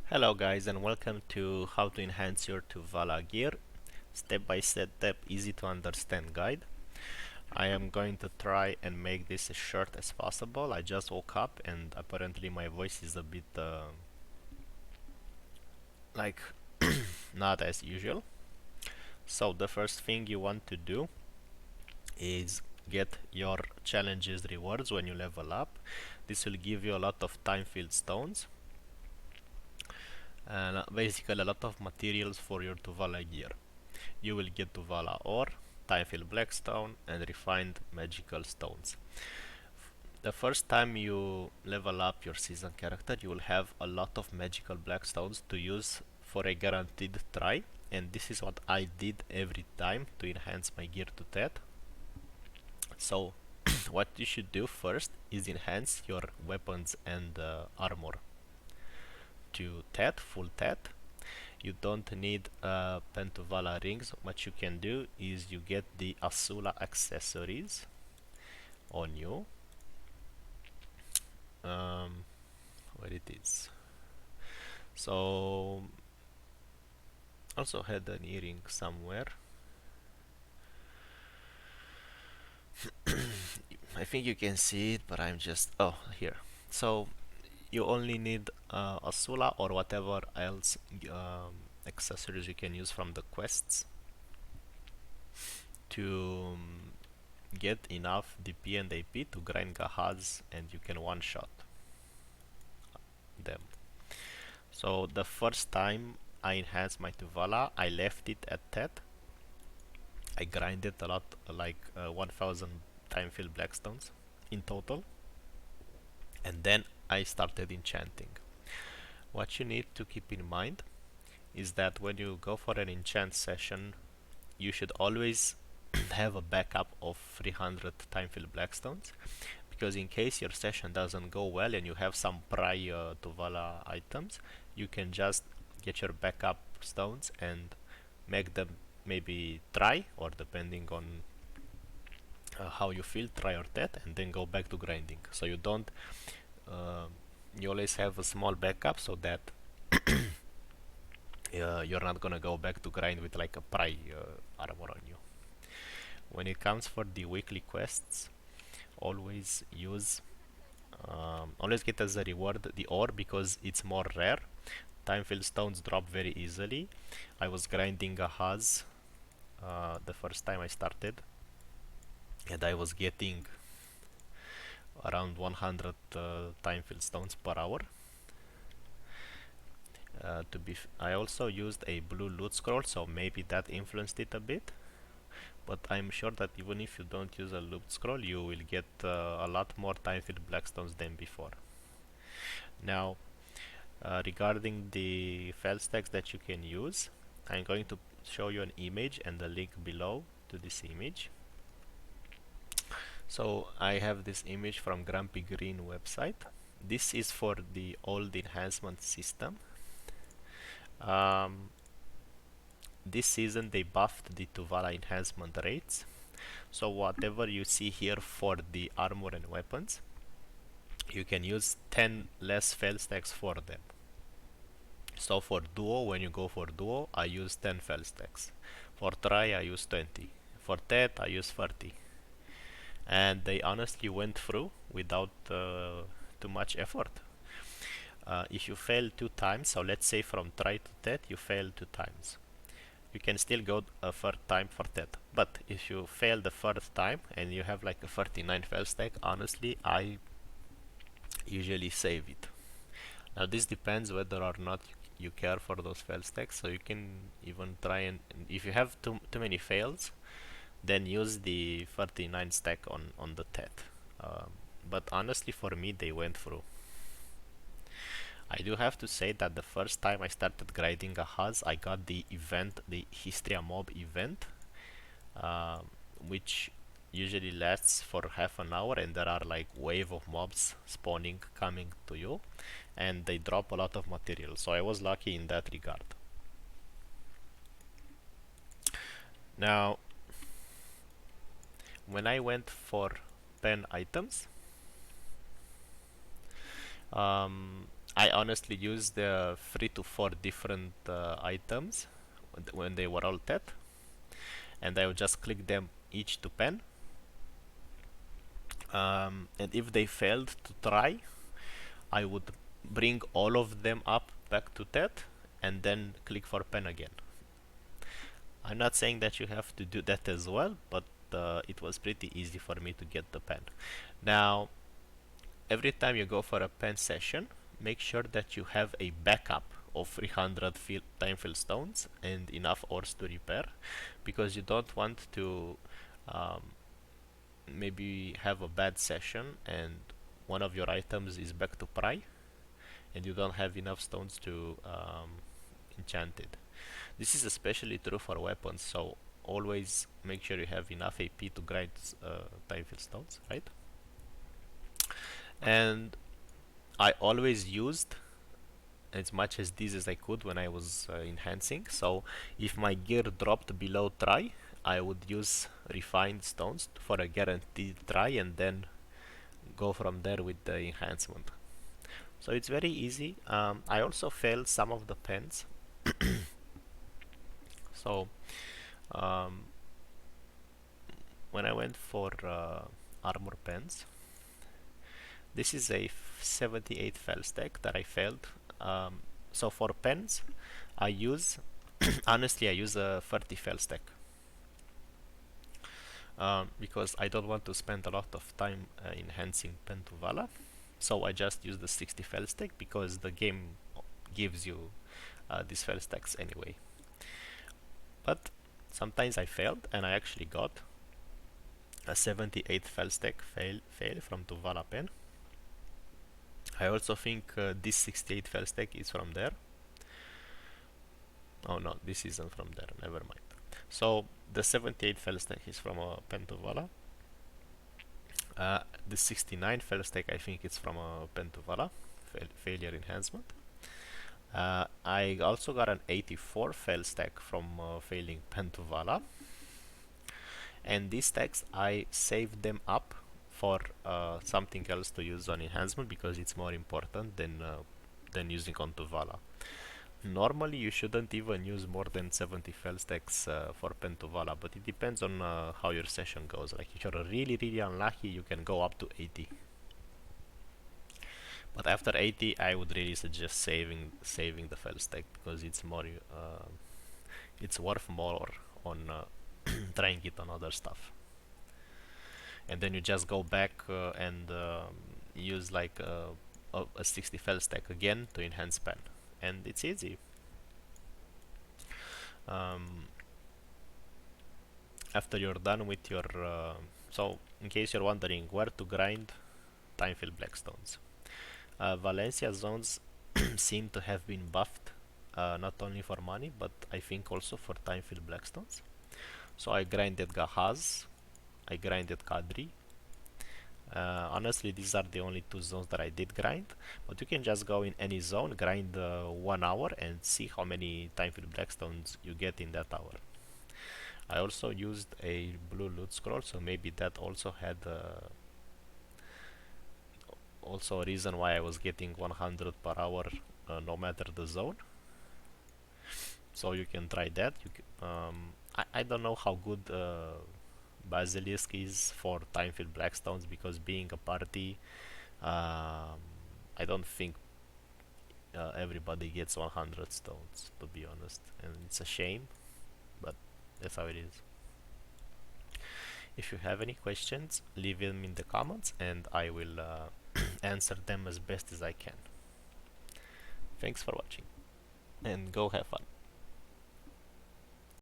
Hello guys and welcome to how to enhance your TUVALA gear. Step by step, easy to understand guide. I am going to try and make this as short as possible. I just woke up and apparently my voice is a bit like not as usual. So the first thing you want to do is get your challenges rewards when you level up. This will give you a lot of time filled stones and basically a lot of materials for your TUVALA gear. You will get TUVALA ore, time-filled blackstone, and refined magical stones. The first time you level up your season character, you will have a lot of magical blackstones to use for a guaranteed try, and this is what I did every time to enhance my gear to that. So, what you should do first is enhance your weapons and armor to TET, full TET. You don't need Pentuvala rings. What you can do is you get the Asula accessories on you. Where it is. So also had an earring somewhere. I think you can see it, but I'm just here. So you only need Asula or whatever else accessories you can use from the quests to get enough DP and AP to grind Gahaz, and you can one shot them. So the first time I enhanced my TUVALA, I left it at that. I grinded a lot, like 1000 time filled blackstones in total, and then I started enchanting. What you need to keep in mind is that when you go for an enchant session, you should always have a backup of 300 time filled blackstones, because in case your session doesn't go well and you have some prior TUVALA items, you can just get your backup stones and make them maybe try, or depending on how you feel, try or that, and then go back to grinding. So you don't, you always have a small backup so that you're not gonna go back to grind with like a prior armor on you. When it comes for the weekly quests, always use always get as a reward the ore because it's more rare. Time filled stones drop very easily. I was grinding a Haz the first time I started, and I was getting around 100 time filled stones per hour. I also used a blue loot scroll, so maybe that influenced it a bit. But I'm sure that even if you don't use a loot scroll, you will get a lot more time filled blackstones than before. Now, regarding the fell stacks that you can use, I'm going to show you an image and the link below to this image. So I have this image from Grumpy Green website. This is for the old enhancement system. This season they buffed the TUVALA enhancement rates. So whatever you see here for the armor and weapons, you can use 10 less fail stacks for them. So for duo, when you go for duo, I use 10 fail stacks. For try, I use 20. For TET, I use 30. And they honestly went through without too much effort. If you fail 2 times, so let's say from try to TET, you fail 2 times. You can still go a third time for TET. But if you fail the first time and you have like a 39 fail stack, honestly, I usually save it. Now this depends whether or not you care for those fail stacks, so you can even try and if you have too many fails, then use the 39 stack on the TET. But honestly, for me, they went through. I do have to say that the first time I started grinding a Haz, I got the event, the Histria mob event, which usually lasts for half an hour, and there are like wave of mobs spawning coming to you, and they drop a lot of material. So I was lucky in that regard. Now, when I went for pen items, I honestly used 3 to 4 different items when they were all dead, and I would just click them each to pen. And if they failed to try, I would bring all of them up back to TED and then click for pen again. I'm not saying that you have to do that as well, but it was pretty easy for me to get the pen. Now, every time you go for a pen session, make sure that you have a backup of 300 time fill stones and enough ores to repair, because you don't want to um, maybe have a bad session and one of your items is back to pry and you don't have enough stones to enchant it. This is especially true for weapons, so always make sure you have enough AP to grind time fill stones, right? And I always used as much as these as I could when I was enhancing. So if my gear dropped below try, I would use refined stones for a guaranteed try and then go from there with the enhancement. So it's very easy. I also failed some of the pens. So um, when I went for armor pens, this is a 78 fail stack that I failed. So for pens, I use honestly I use a 30 fail stack because I don't want to spend a lot of time enhancing pen to Vala. So I just use the 60 fail stack because the game gives you these fail stacks anyway. But sometimes I failed and I actually got a 78 fail stack fail from TUVALA pen. I also think this 68 fail stack is from there. Oh no, this isn't from there, never mind. So the 78 fail stack is from a pen TUVALA. The 69 fail stack I think it's from a pen TUVALA failure enhancement. I also got an 84 fail stack from failing pen TUVALA. And these stacks I saved them up for something else to use on enhancement because it's more important than using on TUVALA. Normally you shouldn't even use more than 70 fail stacks for pen TUVALA, but it depends on how your session goes. Like if you're really unlucky, you can go up to 80. But after 80, I would really suggest saving the fail stack because it's more it's worth more on trying it on other stuff. And then you just go back and use like a 60 fail stack again to enhance pen, and it's easy. After you're done with your so in case you're wondering where to grind time fill blackstones, Valencia zones seem to have been buffed not only for money but I think also for time fill blackstones. So I grinded Gahaz, I grinded Kadri. Honestly, these are the only 2 zones that I did grind, but you can just go in any zone, grind 1 hour and see how many time fill blackstones you get in that hour. I also used a blue loot scroll, so maybe that also had also a reason why I was getting 100 per hour no matter the zone. So you can try that. I don't know how good Basilisk is for time fill blackstones because being a party, I don't think everybody gets 100 stones, to be honest, and it's a shame, but that's how it is. If you have any questions, leave them in the comments and I will answer them as best as I can. Thanks for watching and go have fun.